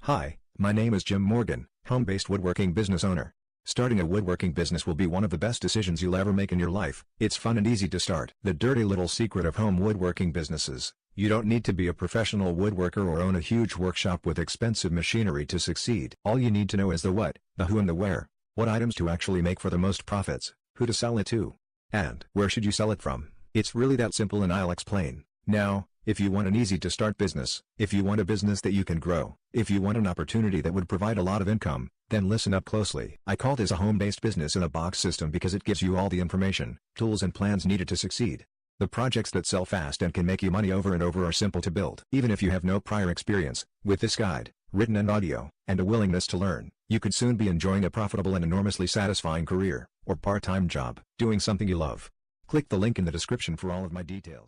Hi, my name is Jim Morgan, home-based woodworking business owner. Starting a woodworking business will be one of the best decisions you'll ever make in your life. It's fun and easy to start. The dirty little secret of home woodworking businesses. You don't need to be a professional woodworker or own a huge workshop with expensive machinery to succeed. All you need to know is the what, the who and the where. What items to actually make for the most profits, who to sell it to, and where should you sell it from. It's really that simple, and I'll explain. Now, if you want an easy-to-start business, if you want a business that you can grow, if you want an opportunity that would provide a lot of income, then listen up closely. I call this a home-based business-in-a-box system because it gives you all the information, tools and plans needed to succeed. The projects that sell fast and can make you money over and over are simple to build. Even if you have no prior experience, with this guide, written and audio, and a willingness to learn, you could soon be enjoying a profitable and enormously satisfying career, or part-time job, doing something you love. Click the link in the description for all of my details.